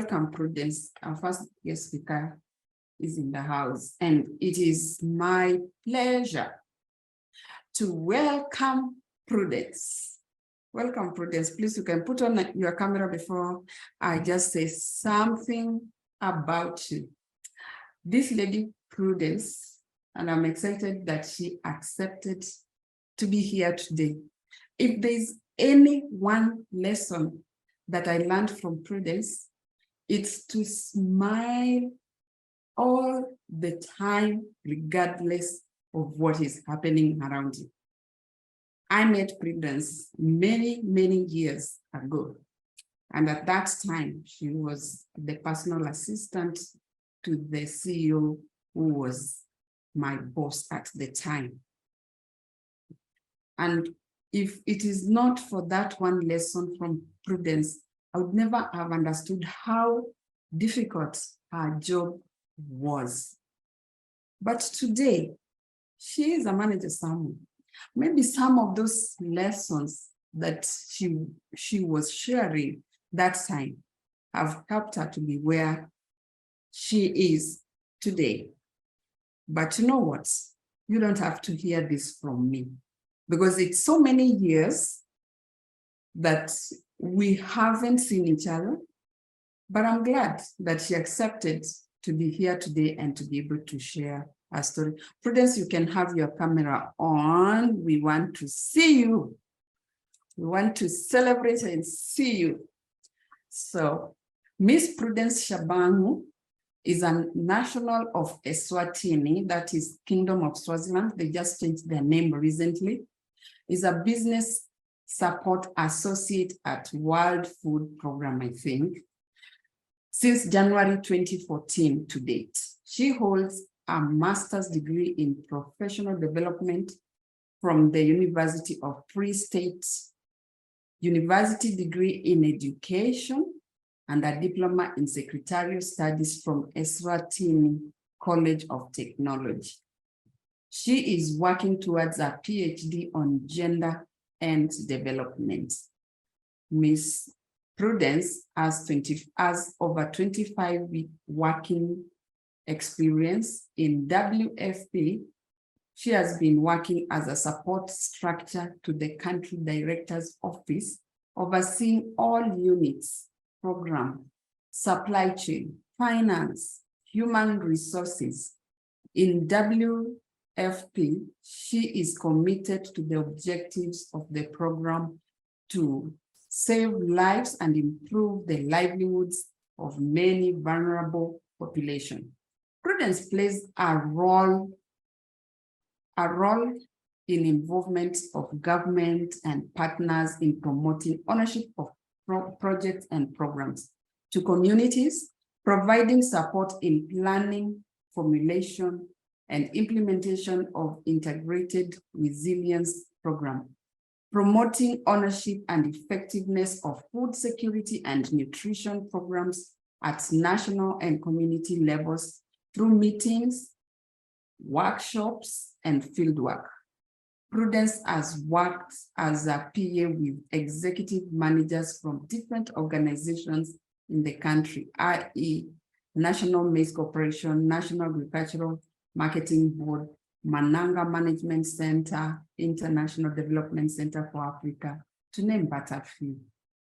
welcome, Prudence. Our first guest speaker is in the house, and it is my pleasure to welcome Prudence. Welcome, Prudence. Please, you can put on your camera before I just say something about you. This lady, Prudence, and I'm excited that she accepted to be here today. If there's any one lesson that I learned from Prudence, it's to smile all the time, regardless of what is happening around you. I met Prudence many, many years ago. And at that time, she was the personal assistant to the CEO who was my boss at the time. And if it is not for that one lesson from Prudence, I would never have understood how difficult her job was. But today, she is a manager somewhere. Maybe some of those lessons that she was sharing that time have helped her to be where she is today. But you know what? You don't have to hear this from me, because it's so many years that we haven't seen each other. But I'm glad that she accepted to be here today and to be able to share her story. Prudence, you can have your camera on. We want to see you. We want to celebrate and see you. So, Miss Prudence Shabangu is a national of Eswatini, that is Kingdom of Swaziland. They just changed their name recently. Is a business support associate at World Food Program, I think, since January 2014 to date. She holds a master's degree in professional development from the University of Free State, university degree in education, and a diploma in secretarial studies from Eswatini College of Technology. She is working towards a PhD on gender and development. Ms. Prudence has over 25 working experience in WFP. She has been working as a support structure to the country director's office, overseeing all units, program, supply chain, finance, human resources. In WFP, she is committed to the objectives of the program to save lives and improve the livelihoods of many vulnerable populations. Prudence plays a role in involvement of government and partners in promoting ownership of projects and programs to communities, providing support in planning, formulation, and implementation of integrated resilience program, promoting ownership and effectiveness of food security and nutrition programs at national and community levels through meetings, workshops, and fieldwork. Prudence has worked as a PA with executive managers from different organizations in the country, i.e. National Maize Corporation, National Agricultural Marketing Board, Mananga Management Center, International Development Center for Africa, to name but a few.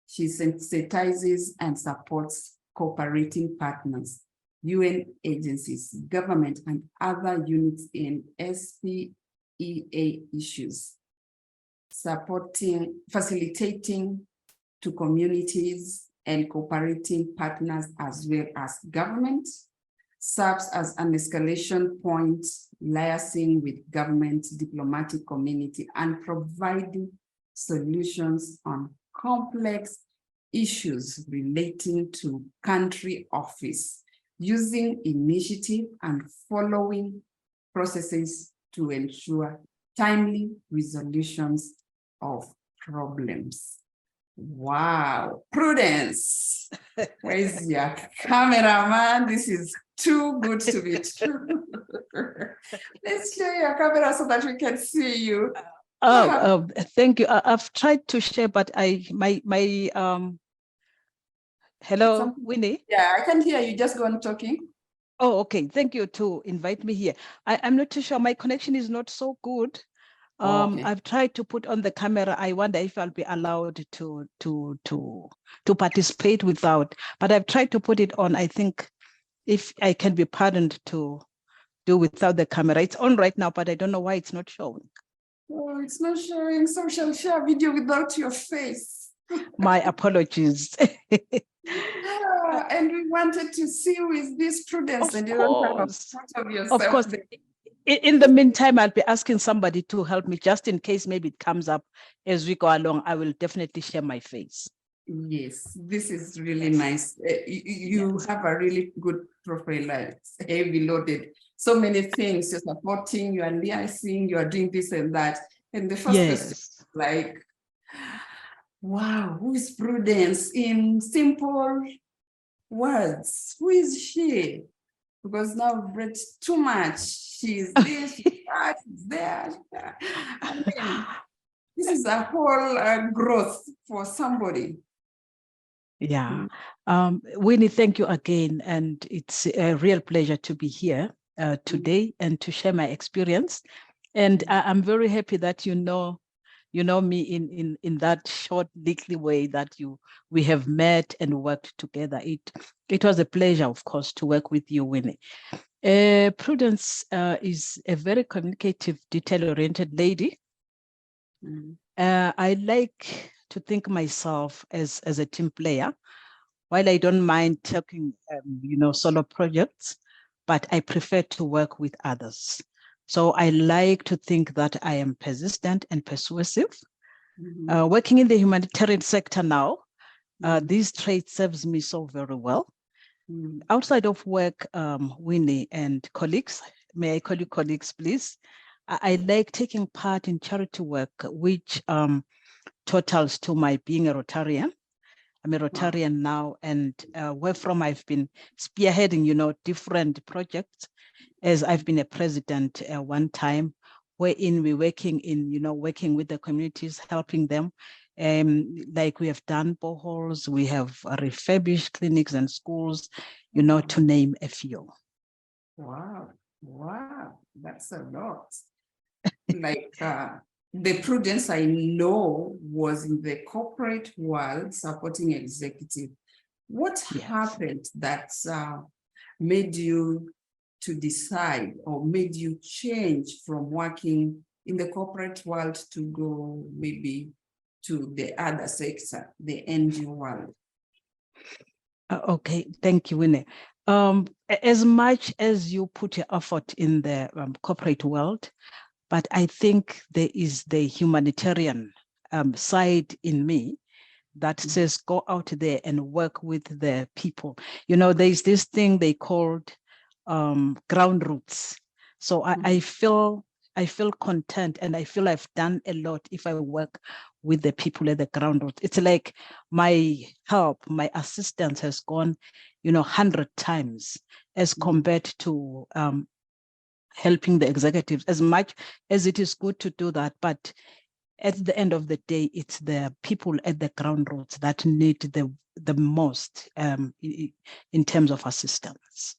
She sensitizes and supports cooperating partners, UN agencies, government, and other units in SPEA issues, facilitating to communities and cooperating partners as well as government, serves as an escalation point, liaising with government, diplomatic community, and providing solutions on complex issues relating to country office, using initiative and following processes to ensure timely resolutions of problems. Wow, Prudence, where's your cameraman? This is too good to be true. Let's share your camera so that we can see you. Thank you. I've tried to share, but my Hello, Winnie. Yeah, I can hear you. Just go on talking. Oh, okay. Thank you to invite me here. I'm not too sure. My connection is not so good. Okay. I've tried to put on the camera. I wonder if I'll be allowed to participate without, but I've tried to put it on. I think if I can be pardoned to do without the camera. It's on right now, but I don't know why it's not showing. Oh, it's not showing social share video without your face. My apologies. Yeah, and we wanted to see who is this Prudence, and you don't have a photo of yourself. Of course. In the meantime, I'll be asking somebody to help me just in case maybe it comes up as we go along. I will definitely share my face. Yes, this is really nice. You have a really good profile, like heavy loaded. So many things you're supporting, you are liaising, you are doing this and that. And the first question, like, wow, who is Prudence in simple words? Who is she? Because now I've read too much. She's this, she's that, she's there. I mean, this is a whole growth for somebody. Yeah. Winnie, thank you again. And it's a real pleasure to be here today and to share my experience. And I'm very happy that you know me in that short little way that we have met and worked together. It was a pleasure, of course, to work with you, Winnie. Prudence is a very communicative, detail-oriented lady. I like to think myself as a team player. While I don't mind taking, solo projects, but I prefer to work with others. So I like to think that I am persistent and persuasive. Working in the humanitarian sector now, this trait serves me so very well. Outside of work, Winnie and colleagues, may I call you colleagues, please? I like taking part in charity work, which totals to my being a Rotarian. I'm a Rotarian now, and where from I've been spearheading, different projects, as I've been a president one time, wherein we're working with the communities, helping them. Like we have done boreholes, we have refurbished clinics and schools, to name a few. Wow, that's a lot. Like the Prudence I know was in the corporate world supporting executive. What happened that made you to decide or made you change from working in the corporate world to go maybe to the other sector, the NGO world? Okay, thank you, Winnie. As much as you put your effort in the corporate world, but I think there is the humanitarian side in me that says go out there and work with the people. There's this thing they called ground roots. So I feel content, and I feel I've done a lot if I work with the people at the ground roots. It's like my help, my assistance has gone, 100 times as compared to helping the executives, as much as it is good to do that. But at the end of the day, it's the people at the ground roots that need the most in terms of assistance.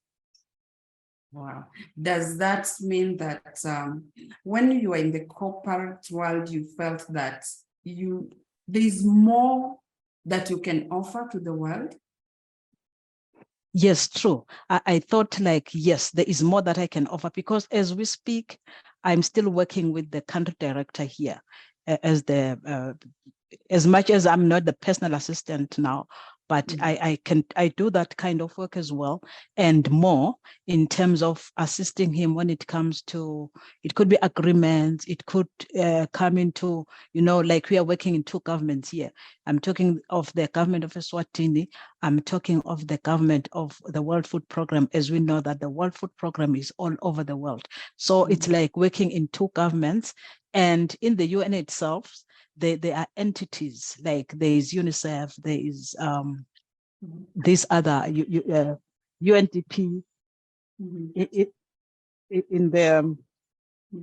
Wow. Does that mean that when you are in the corporate world, you felt that there's more that you can offer to the world? Yes, true. I thought yes, there is more that I can offer, because as we speak, I'm still working with the country director here as much as I'm not the personal assistant now, but I do that kind of work as well, and more in terms of assisting him when it comes to, it could be agreements, it could come into, like we are working in two governments here. I'm talking of the government of Eswatini. I'm talking of the government of the World Food Program, as we know that the World Food Program is all over the world. So it's like working in two governments, and in the UN itself, there are entities, like there is UNICEF, there is this other UNDP in the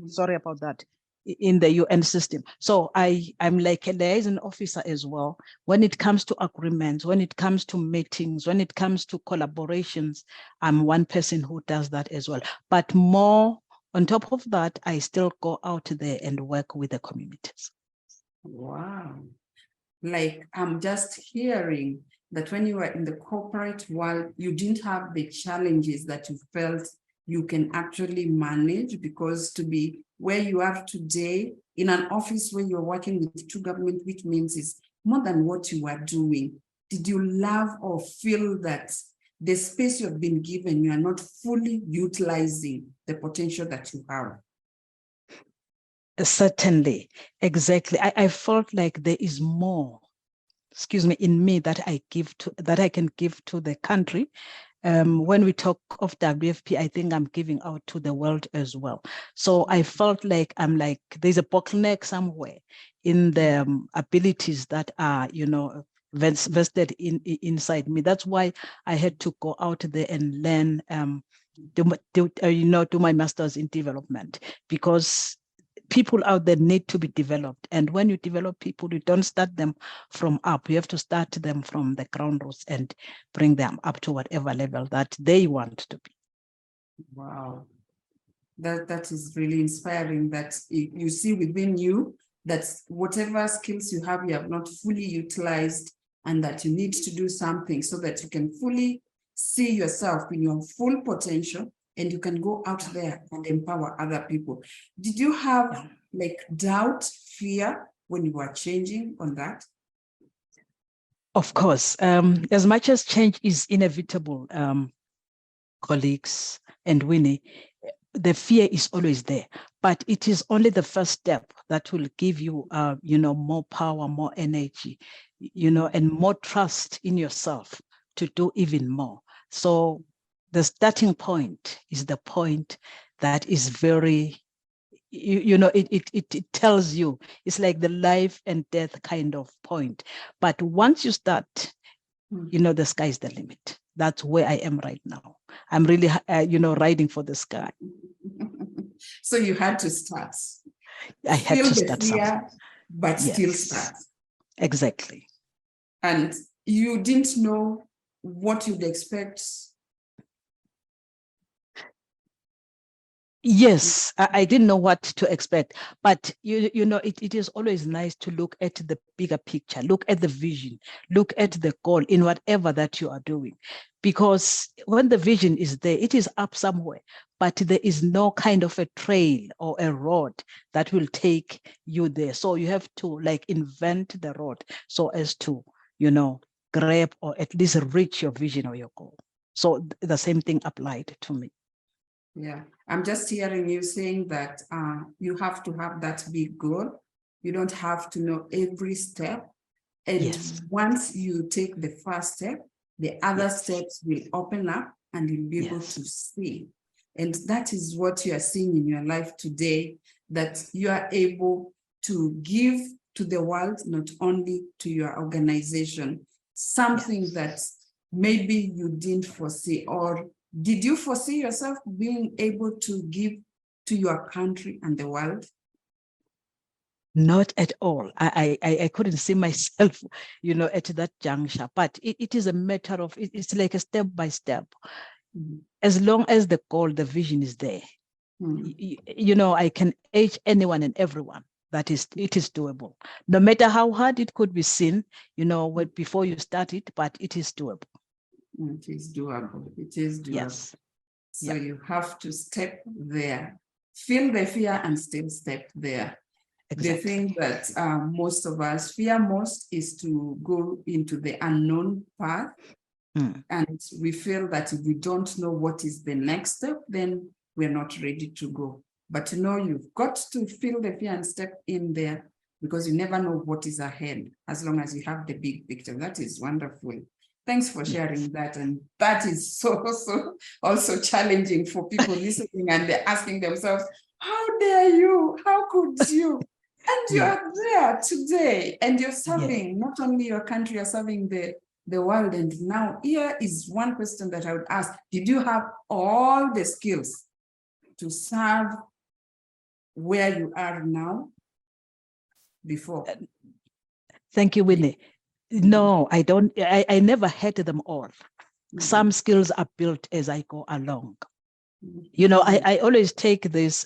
sorry about that. in the UN system. So I'm like a liaison officer as well. When it comes to agreements, when it comes to meetings, when it comes to collaborations, I'm one person who does that as well. But more on top of that, I still go out there and work with the communities. Wow. Like, I'm just hearing that when you were in the corporate world, you didn't have the challenges that you felt you can actually manage, because to be where you are today in an office where you're working with two government, which means it's more than what you are doing. Did you love or feel that the space you have been given, you are not fully utilizing the potential that you have? Certainly, exactly. I felt like there is more, in me that I can give to the country. When we talk of WFP, I think I'm giving out to the world as well. So I felt like there's a bottleneck somewhere in the abilities that are, vested inside me. That's why I had to go out there and learn, do my master's in development, because people out there need to be developed. And when you develop people, you don't start them from up. You have to start them from the ground roots and bring them up to whatever level that they want to be. Wow. That is really inspiring, that you see within you that whatever skills you have not fully utilized, and that you need to do something so that you can fully see yourself in your full potential, and you can go out there and empower other people. Did you have like doubt, fear when you were changing on that? Of course, as much as change is inevitable, colleagues and Winnie, the fear is always there, but it is only the first step that will give you, more power, more energy, and more trust in yourself to do even more. So the starting point is the point that is very, it tells you, it's like the life and death kind of point. But once you start, the sky is the limit. That's where I am right now. I'm really, riding for the sky. So you had to start. I had Feel to the start fear, something. but still start. Exactly. And you didn't know what you'd expect. Yes, I didn't know what to expect, but it is always nice to look at the bigger picture, look at the vision, look at the goal in whatever that you are doing, because when the vision is there, it is up somewhere, but there is no kind of a trail or a road that will take you there. So you have to invent the road so as to, grab or at least reach your vision or your goal. So the same thing applied to me. Yeah, I'm just hearing you saying that you have to have that big goal. You don't have to know every step. And once you take the first step, the other steps will open up and you'll be able to see. And that is what you are seeing in your life today, that you are able to give to the world, not only to your organization, something that maybe you didn't foresee. Or did you foresee yourself being able to give to your country and the world? Not at all. I couldn't see myself, at that juncture, but it is a matter of, it's like a step by step. As long as the goal, the vision is there, I can urge anyone and everyone that it is doable. No matter how hard it could be seen, before you start it, but it is doable. It is doable. It is doable. Yes. So you have to step there, feel the fear and still step there. Exactly. The thing that most of us fear most is to go into the unknown path. And we feel that if we don't know what is the next step, then we're not ready to go. But you've got to feel the fear and step in there, because you never know what is ahead as long as you have the big picture. That is wonderful. Thanks for sharing that. And that is so also challenging for people listening, and they're asking themselves, how dare you? How could you? And you are there today, and you're serving not only your country, you're serving the world. And now here is one question that I would ask. Did you have all the skills to serve where you are now before? Thank you, Winnie. No, I don't. I never had them all. Some skills are built as I go along. You know, I always take this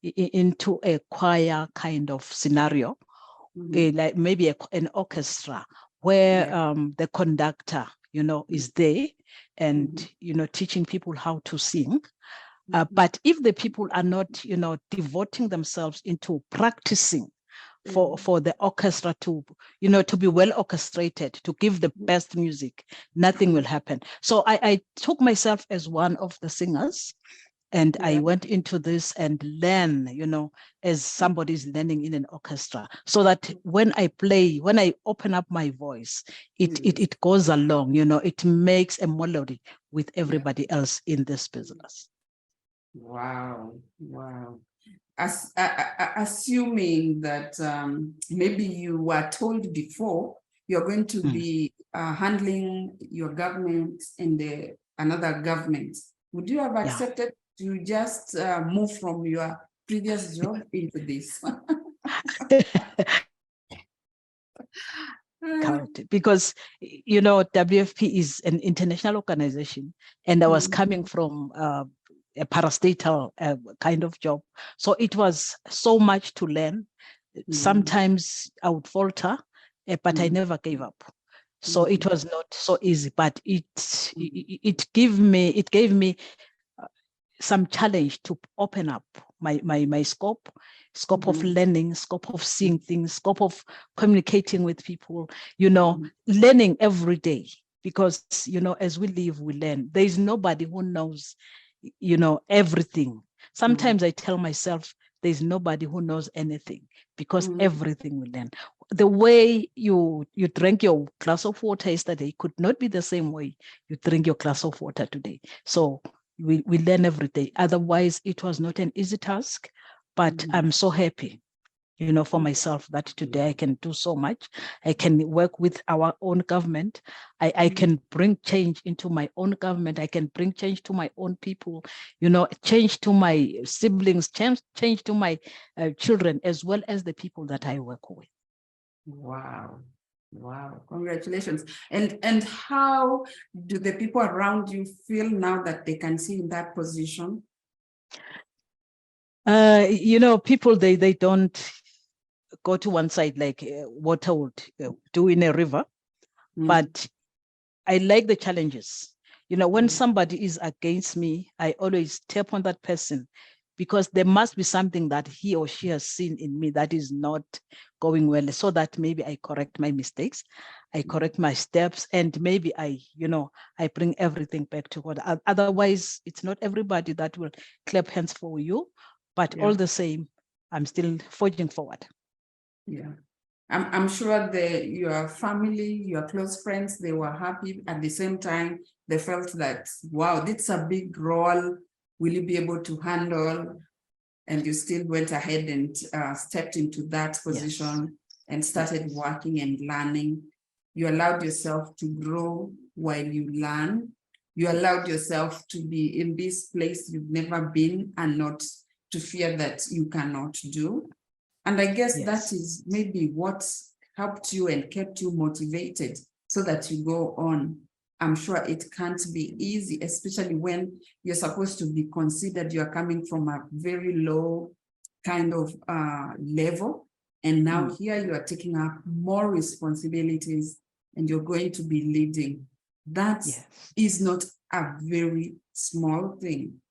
into a choir kind of scenario, like maybe an orchestra where the conductor, you know, is there and, you know, teaching people how to sing. But if the people are not, you know, devoting themselves into practicing for the orchestra to, you know, to be well orchestrated, to give the best music, nothing will happen. So I took myself as one of the singers, and I went into this and learn, you know, as somebody's learning in an orchestra, so that when I play, when I open up my voice, it goes along, you know, it makes a melody with everybody else in this business. Wow, wow. Assuming that maybe you were told before you're going to be handling your government and another government, would you have accepted to just move from your previous job into this? Correct. Because, you know, WFP is an international organization, and I was coming from a parastatal kind of job. So it was so much to learn. Sometimes I would falter, but I never gave up. So it was not so easy, but it gave me some challenge to open up my scope of learning, scope of seeing things, scope of communicating with people, you know, learning every day. Because, you know, as we live, we learn. There is nobody who knows, you know, everything. Sometimes I tell myself there's nobody who knows anything, because everything we learn. The way you drank your glass of water yesterday could not be the same way you drink your glass of water today. So we learn every day. Otherwise, it was not an easy task, but I'm so happy, you know, for myself that today I can do so much. I can work with our own government. I can bring change into my own government. I can bring change to my own people, you know, change to my siblings, change to my children, as well as the people that I work with. Wow. Wow, congratulations. And how do the people around you feel now that they can see in that position? You know, people, they don't go to one side like water would do in a river, but I like the challenges. You know, when somebody is against me, I always tap on that person, because there must be something that he or she has seen in me that is not going well, so that maybe I correct my mistakes, I correct my steps, and maybe I bring everything back to God. Otherwise, it's not everybody that will clap hands for you, but all the same, I'm still forging forward. Yeah. I'm sure your family, your close friends, they were happy. At the same time, they felt that, wow, this is a big role. Will you be able to handle? And you still went ahead and stepped into that position and started working and learning. You allowed yourself to grow while you learn. You allowed yourself to be in this place you've never been and not to fear that you cannot do. And I guess that is maybe what helped you and kept you motivated so that you go on. I'm sure it can't be easy, especially when you're supposed to be considered you're coming from a very low kind of level. And now here you are taking up more responsibilities and you're going to be leading. That is not a very small thing.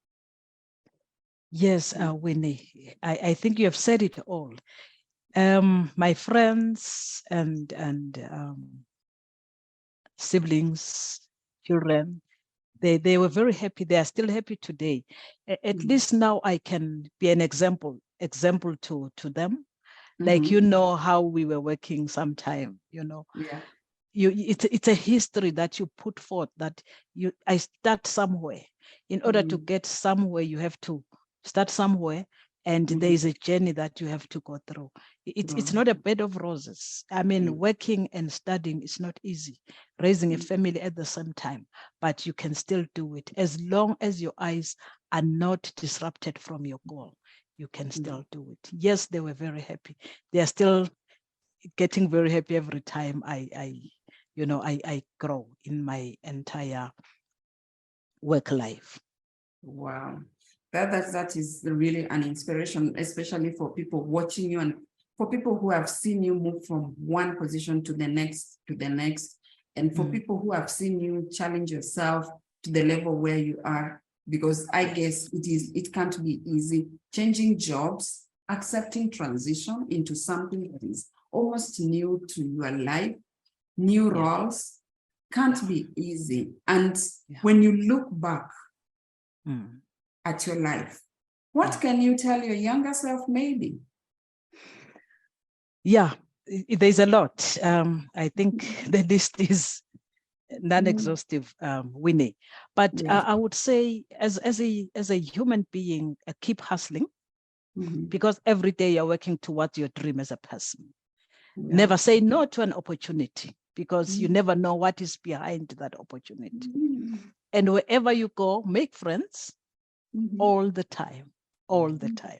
Yes, Winnie, I think you have said it all. My friends and siblings, children, they were very happy. They are still happy today. At least now I can be an example to them. Like, you know, how we were working sometime, you know. It's a history that you put forth, that I start somewhere. In order to get somewhere, you have to start somewhere, and there is a journey that you have to go through. It's not a bed of roses. I mean, working and studying is not easy, raising a family at the same time, but you can still do it as long as your eyes are not disrupted from your goal. you can still do it. Yes, they were very happy. They are still getting very happy every time I grow in my entire work life. Wow. That is really an inspiration, especially for people watching you and for people who have seen you move from one position to the next, and for people who have seen you challenge yourself to the level where you are, because I guess it can't be easy. Changing jobs, accepting transition into something that is almost new to your life, new roles, can't be easy. And when you look back at your life, what can you tell your younger self maybe? Yeah, there's a lot. I think the list is non-exhaustive, Winnie. But I would say, as a human being, keep hustling, because every day you're working towards your dream as a person. Never say no to an opportunity, because you never know what is behind that opportunity. And wherever you go, make friends all the time, all the time.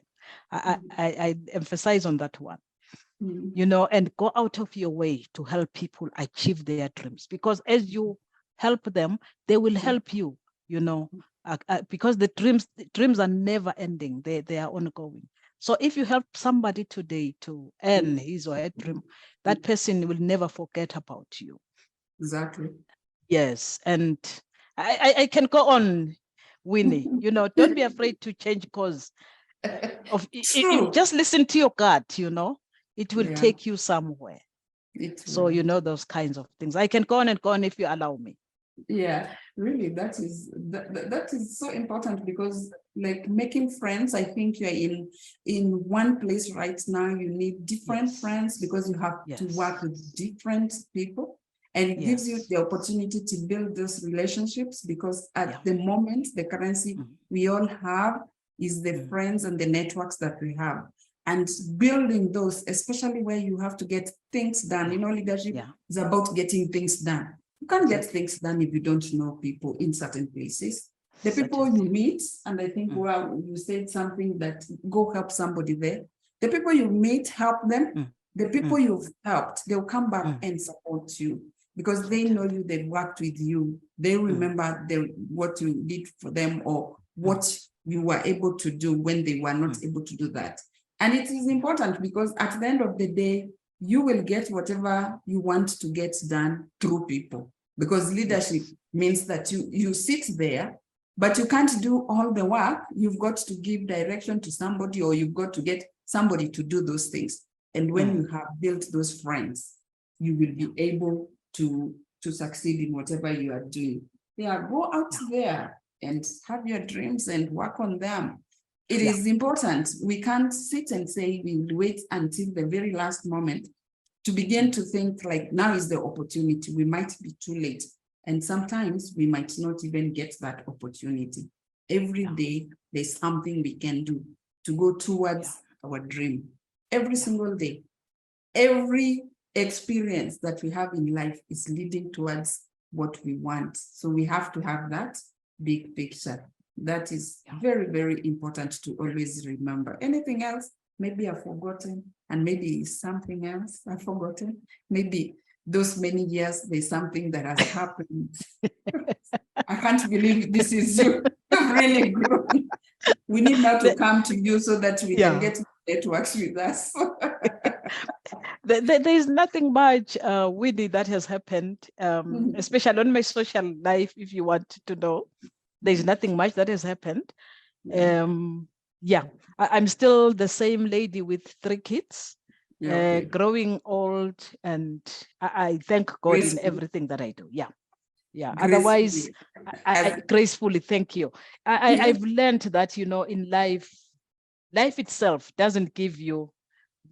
I emphasize on that one. And go out of your way to help people achieve their dreams, because as you help them, they will help you, because the dreams are never ending. They are ongoing. So if you help somebody today to earn his or her dream, that person will never forget about you. Exactly. Yes. And I can go on, Winnie. Don't be afraid to change course. Just listen to your gut, it will take you somewhere. So those kinds of things. I can go on and go on if you allow me. Yeah, really, that is so important, because like making friends, I think you're in one place right now. You need different friends, because you have to work with different people, and it gives you the opportunity to build those relationships, because at the moment, the currency we all have is the friends and the networks that we have. And building those, especially where you have to get things done. Leadership is about getting things done. You can't get things done if you don't know people in certain places. The people you meet, and I think, you said something that go help somebody there. The people you meet, help them. The people you've helped, they'll come back and support you, because they know you, they've worked with you. They remember what you did for them, or what you were able to do when they were not able to do that. And it is important, because at the end of the day, you will get whatever you want to get done through people, because leadership means that you sit there, but you can't do all the work. You've got to give direction to somebody, or you've got to get somebody to do those things. And when you have built those friends, you will be able to succeed in whatever you are doing. Go out there and have your dreams and work on them. It is important. We can't sit and say we will wait until the very last moment to begin to think like now is the opportunity. We might be too late. And sometimes we might not even get that opportunity. Every day, there's something we can do to go towards our dream. Every single day, every experience that we have in life is leading towards what we want. So we have to have that big picture. That is very, very important to always remember. Anything else? Maybe I've forgotten, and maybe something else I've forgotten. Maybe those many years, there's something that has happened. I can't believe this is you. You've really grown. We need now to come to you so that we can get networks with us. There's nothing much, Winnie, that has happened, especially on my social life, if you want to know. There's nothing much that has happened. I'm still the same lady with 3 kids, growing old, and I thank God in everything that I do. Gracefully. Otherwise, I gracefully, thank you. I've learned that, in life itself doesn't give you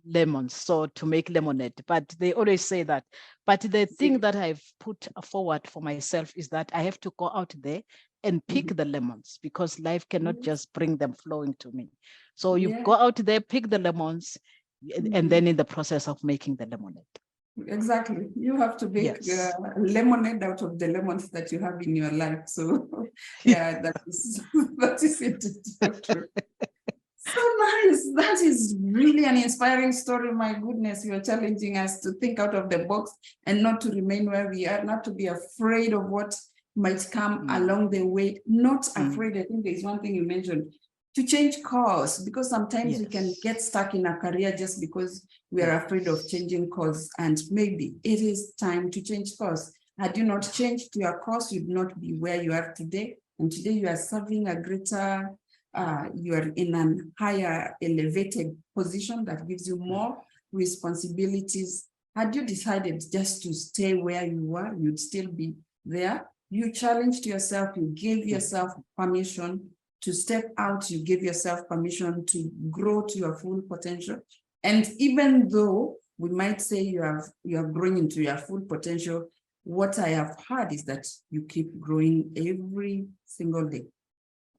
lemons, so to make lemonade, but they always say that. But the thing that I've put forward for myself is that I have to go out there and pick the lemons, because life cannot just bring them flowing to me. So you go out there, pick the lemons, and then in the process of making the lemonade. Exactly. You have to make lemonade out of the lemons that you have in your life. So that is it. So nice. That is really an inspiring story. My goodness, you're challenging us to think out of the box and not to remain where we are, not to be afraid of what might come along the way. Not afraid. I think there's one thing you mentioned, to change course, because sometimes we can get stuck in a career just because we are afraid of changing course. And maybe it is time to change course. Had you not changed your course, you'd not be where you are today. And today you are serving a greater, you are in a higher elevated position that gives you more responsibilities. Had you decided just to stay where you were, you'd still be there. You challenged yourself, you gave yourself permission to step out, you give yourself permission to grow to your full potential. And even though we might say you are growing into your full potential, what I have heard is that you keep growing every single day.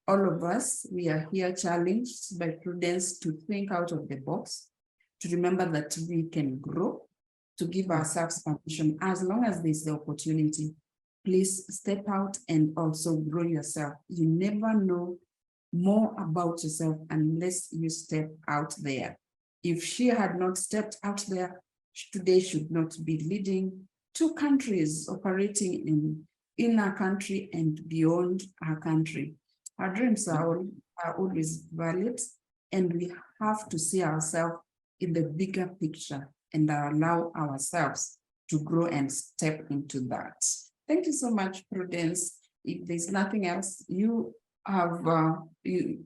All of us, we are here challenged by Prudence to think out of the box, to remember that we can grow, to give ourselves permission as long as there's the opportunity. Please step out and also grow yourself. You never know more about yourself unless you step out there. If she had not stepped out there, today should not be leading 2 countries, operating in our country and beyond our country. Our dreams are always valid, and we have to see ourselves in the bigger picture and allow ourselves to grow and step into that. Thank you so much, Prudence. If there's nothing else I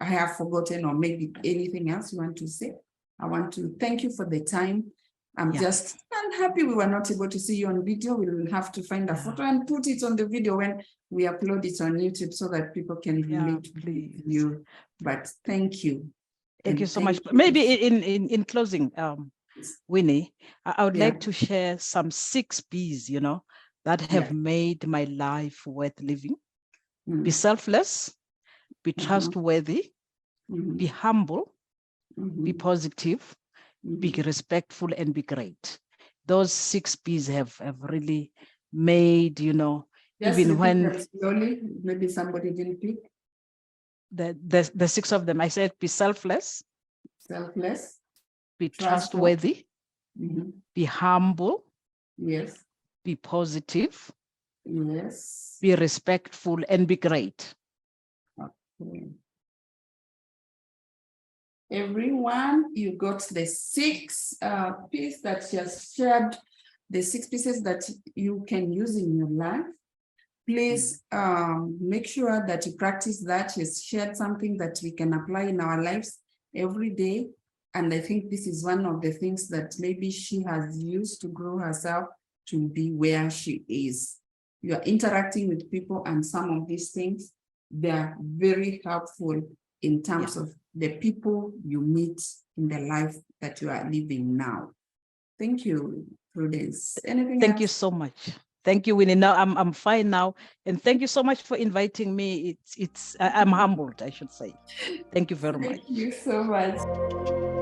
have forgotten, or maybe anything else you want to say, I want to thank you for the time. I'm happy we were not able to see you on video. We will have to find a photo and put it on the video when we upload it on YouTube so that people can relate with you. But thank you. Thank you so much. Maybe in closing, Winnie, I would like to share some 6 B's, that have made my life worth living. Be selfless, be trustworthy, be humble, be positive, be respectful, and be great. Those 6 B's have really made, Just even when slowly, maybe somebody didn't pick. The 6 of them. I said be selfless, be trustworthy, be humble, be positive, be respectful, and be great. Okay. Everyone, you got the 6 pieces that she has shared, the 6 pieces that you can use in your life. Please make sure that you practice that. She's shared something that we can apply in our lives every day. And I think this is one of the things that maybe she has used to grow herself to be where she is. You are interacting with people, and some of these things, they're very helpful in terms of the people you meet in the life that you are living now. Thank you, Prudence. Anything Thank else? you so much. Thank you, Winnie. Now I'm fine now, and thank you so much for inviting me. I'm humbled, I should say. Thank you very much. Thank you so much.